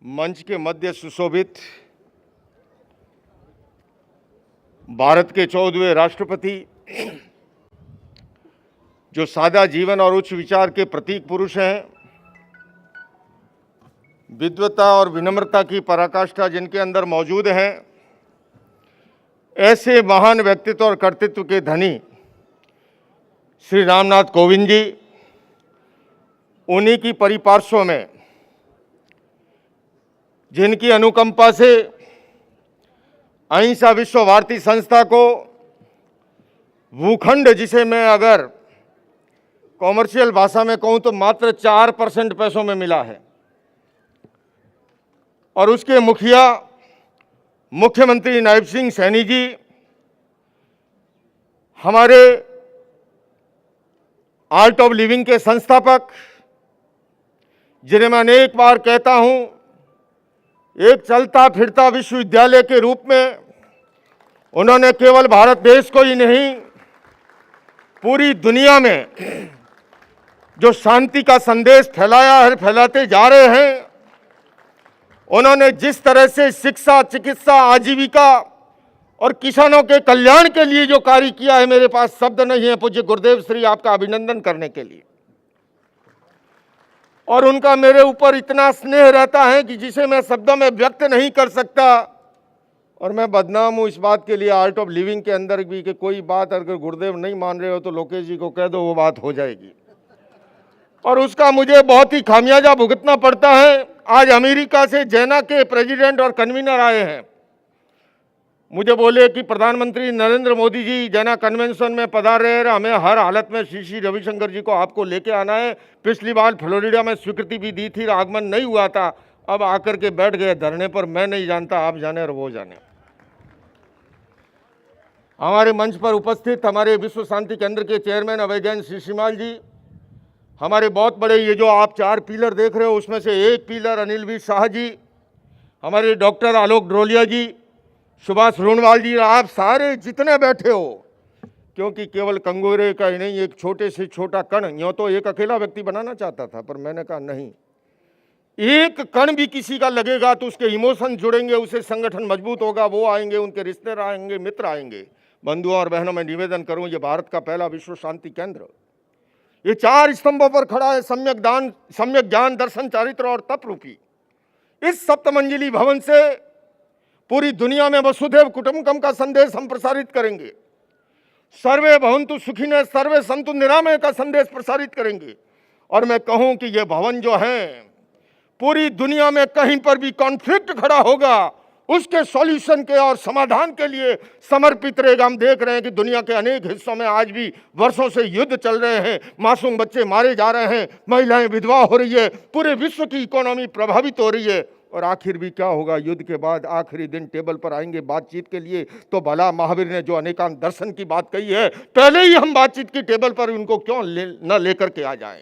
मंच के मध्य सुशोभित भारत के 14वें राष्ट्रपति, जो सादा जीवन और उच्च विचार के प्रतीक पुरुष हैं, विद्वता और विनम्रता की पराकाष्ठा जिनके अंदर मौजूद है, ऐसे महान व्यक्तित्व और कर्तृत्व के धनी श्री रामनाथ कोविंद जी, उन्हीं की परिपार्श्व में जिनकी अनुकंपा से अहिंसा विश्व भारती संस्था को भूखंड, जिसे मैं अगर कॉमर्शियल भाषा में कहूं तो मात्र 4% पैसों में मिला है, और उसके मुखिया मुख्यमंत्री नायब सिंह सैनी जी, हमारे आर्ट ऑफ लिविंग के संस्थापक, जिन्हें मैं अनेक बार कहता हूं, एक चलता फिरता विश्वविद्यालय के रूप में उन्होंने केवल भारत देश को ही नहीं, पूरी दुनिया में जो शांति का संदेश फैलाया है, फैलाते जा रहे हैं। उन्होंने जिस तरह से शिक्षा, चिकित्सा, आजीविका और किसानों के कल्याण के लिए जो कार्य किया है, मेरे पास शब्द नहीं है पूज्य गुरुदेव श्री आपका अभिनंदन करने के लिए। और उनका मेरे ऊपर इतना स्नेह रहता है कि जिसे मैं शब्दों में व्यक्त नहीं कर सकता। और मैं बदनाम हूँ इस बात के लिए आर्ट ऑफ लिविंग के अंदर भी कि कोई बात अगर गुरुदेव नहीं मान रहे हो तो लोकेश जी को कह दो, वो बात हो जाएगी। और उसका मुझे बहुत ही खामियाजा भुगतना पड़ता है। आज अमेरिका से जैना के प्रेसिडेंट और कन्वीनर आए हैं, मुझे बोले कि प्रधानमंत्री नरेंद्र मोदी जी जैना कन्वेंशन में पधार रहे हैं, हमें हर हालत में श्री रविशंकर जी को आपको लेके आना है। पिछली बार फ्लोरिडा में स्वीकृति भी दी थी, आगमन नहीं हुआ था, अब आकर के बैठ गए धरने पर। मैं नहीं जानता, आप जाने और वो जाने। हमारे मंच पर उपस्थित हमारे विश्व शांति केंद्र के चेयरमैन अभय जैन शिशिमाल जी, हमारे बहुत बड़े ये जो आप 4 पिलर देख रहे हो उसमें से एक पिलर अनिल वी शाह जी, हमारे डॉक्टर आलोक ड्रोलिया जी, सुभाष रूणवाल जी, आप सारे जितने बैठे हो, क्योंकि केवल कंगोरे का ही नहीं, एक छोटे से छोटा कण, यूँ तो एक अकेला व्यक्ति बनाना चाहता था, पर मैंने कहा नहीं, एक कण भी किसी का लगेगा तो उसके इमोशन जुड़ेंगे, उससे संगठन मजबूत होगा, वो आएंगे, उनके रिश्ते आएंगे, मित्र आएंगे। बंधुओं और बहनों, मैं निवेदन करूं, ये भारत का पहला विश्व शांति केंद्र ये 4 स्तंभों पर खड़ा है, सम्यक ज्ञान, दर्शन, चारित्र और तप रूपी। इस सप्तमंजिली भवन से पूरी दुनिया में वसुधैव कुटुंबकम का संदेश हम प्रसारित करेंगे। सर्वे भवन्तु सुखिनः, सर्वे सन्तु निरामय का संदेश प्रसारित करेंगे। और मैं कहूं कि ये भवन जो है, पूरी दुनिया में कहीं पर भी कॉन्फ्लिक्ट खड़ा होगा, उसके सॉल्यूशन के और समाधान के लिए समर्पित रहेगा। हम देख रहे हैं कि दुनिया के अनेक हिस्सों में आज भी वर्षों से युद्ध चल रहे हैं, मासूम बच्चे मारे जा रहे हैं, महिलाएं विधवा हो रही है, पूरे विश्व की इकोनॉमी प्रभावित हो रही है। और आखिर भी क्या होगा? युद्ध के बाद आखिरी दिन टेबल पर आएंगे बातचीत के लिए, तो भला महावीर ने जो अनेकांत दर्शन की बात कही है, पहले ही हम बातचीत की टेबल पर उनको क्यों न लेकर के आ जाएं।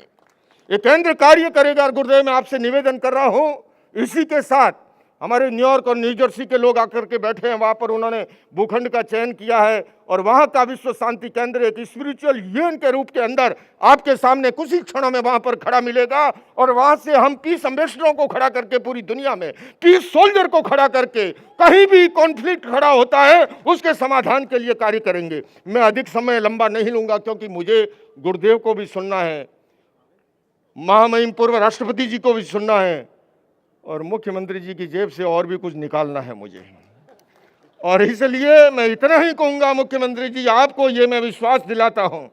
ये केंद्र कार्य करेगा। गुरुदेव, मैं आपसे निवेदन कर रहा हूं, इसी के साथ हमारे न्यूयॉर्क और न्यू जर्सी के लोग आकर के बैठे हैं, वहाँ पर उन्होंने भूखंड का चयन किया है, और वहाँ का विश्व शांति केंद्र एक स्पिरिचुअल यूनियन के रूप के अंदर आपके सामने कुछ ही क्षणों में वहाँ पर खड़ा मिलेगा। और वहाँ से हम पीस एम्बेसडरों को खड़ा करके पूरी दुनिया में, पीस सोल्जर को खड़ा करके, कहीं भी कॉन्फ्लिक्ट खड़ा होता है उसके समाधान के लिए कार्य करेंगे। मैं अधिक समय लंबा नहीं लूँगा, क्योंकि मुझे गुरुदेव को भी सुनना है, महामहिम पूर्व राष्ट्रपति जी को भी सुनना है, और मुख्यमंत्री जी की जेब से और भी कुछ निकालना है मुझे। और इसलिए मैं इतना ही कहूँगा, मुख्यमंत्री जी, आपको ये मैं विश्वास दिलाता हूँ,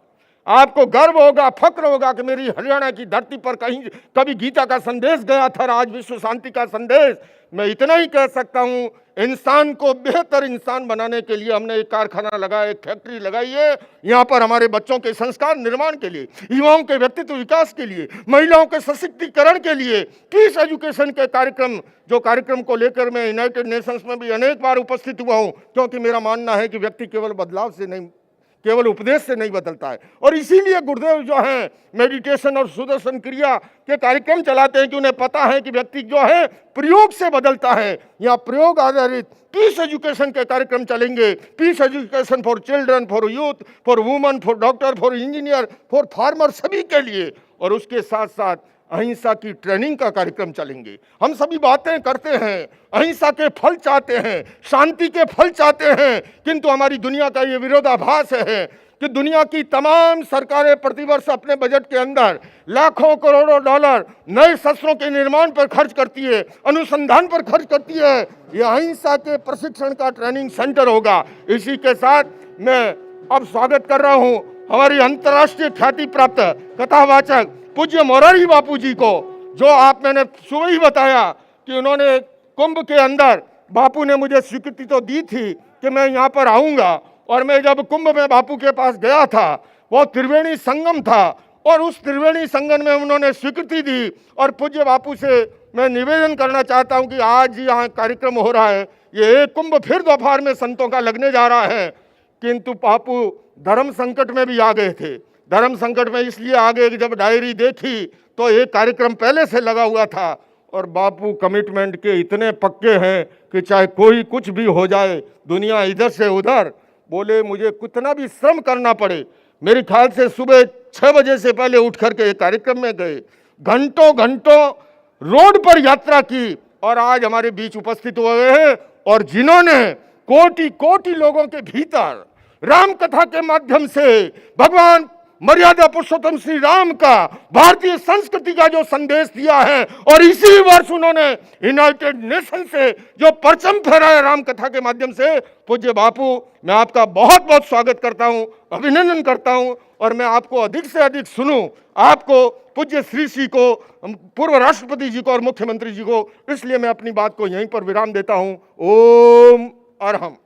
आपको गर्व होगा, फक्र होगा कि मेरी हरियाणा की धरती पर कहीं कभी गीता का संदेश गया था, आज विश्व शांति का संदेश। मैं इतना ही कह सकता हूँ, इंसान को बेहतर इंसान बनाने के लिए हमने एक कारखाना लगाया, एक फैक्ट्री लगाई है। यहाँ पर हमारे बच्चों के संस्कार निर्माण के लिए, युवाओं के व्यक्तित्व विकास के लिए, महिलाओं के सशक्तिकरण के लिए, पीस एजुकेशन के कार्यक्रम को लेकर मैं यूनाइटेड नेशंस में भी अनेक बार उपस्थित हुआ हूँ, क्योंकि मेरा मानना है कि व्यक्ति केवल बदलाव से नहीं, केवल उपदेश से नहीं बदलता है। और इसीलिए गुरुदेव जो है मेडिटेशन और सुदर्शन क्रिया के कार्यक्रम चलाते हैं कि उन्हें पता है कि व्यक्ति जो है प्रयोग से बदलता है। यहाँ प्रयोग आधारित पीस एजुकेशन के कार्यक्रम चलेंगे, peace education for children, for youth, for women, for doctor, for engineer, for farmer, सभी के लिए। और उसके साथ साथ अहिंसा की ट्रेनिंग का कार्यक्रम चलेंगे। हम सभी बातें करते हैं, अहिंसा के फल चाहते हैं, शांति के फल चाहते हैं, किंतु हमारी दुनिया का ये विरोधाभास है कि दुनिया की तमाम सरकारें प्रतिवर्ष अपने बजट के अंदर लाखों करोड़ों डॉलर नए शस्त्रों के निर्माण पर खर्च करती है, अनुसंधान पर खर्च करती है। ये अहिंसा के प्रशिक्षण का ट्रेनिंग सेंटर होगा। इसी के साथ मैं अब स्वागत कर रहा हूं हमारी अंतर्राष्ट्रीय ख्याति प्राप्त कथावाचक पूज्य मोरारी बापू जी को, जो आप मैंने सुबह ही बताया कि उन्होंने कुंभ के अंदर बापू ने मुझे स्वीकृति तो दी थी कि मैं यहाँ पर आऊँगा, और मैं जब कुंभ में बापू के पास गया था, वो त्रिवेणी संगम था, और उस त्रिवेणी संगम में उन्होंने स्वीकृति दी। और पूज्य बापू से मैं निवेदन करना चाहता हूं कि आज यहाँ कार्यक्रम हो रहा है, ये एक कुंभ फिर दोपहर में संतों का लगने जा रहा है, किंतु बापू धर्म संकट में भी आ गए थे। धर्म संकट में इसलिए आ गए कि जब डायरी देखी तो एक कार्यक्रम पहले से लगा हुआ था, और बापू कमिटमेंट के इतने पक्के हैं कि चाहे कोई कुछ भी हो जाए, दुनिया इधर से उधर, बोले मुझे कितना भी श्रम करना पड़े। मेरे ख्याल से सुबह 6 बजे से पहले उठ करके एक कार्यक्रम में गए, घंटों घंटों रोड पर यात्रा की, और आज हमारे बीच उपस्थित हुए हैं, और जिन्होंने कोटि कोटि लोगों के भीतर राम कथा के माध्यम से भगवान मर्यादा पुरुषोत्तम श्री राम का, भारतीय संस्कृति का जो संदेश दिया है, और इसी वर्ष उन्होंने यूनाइटेड नेशन से जो परचम फहराया राम कथा के माध्यम से, पूज्य बापू मैं आपका बहुत बहुत स्वागत करता हूं, अभिनंदन करता हूं, और मैं आपको अधिक से अधिक सुनूं, आपको पूज्य श्री को, पूर्व राष्ट्रपति जी को और मुख्यमंत्री जी को। इसलिए मैं अपनी बात को यहीं पर विराम देता हूं। ओम अरहम।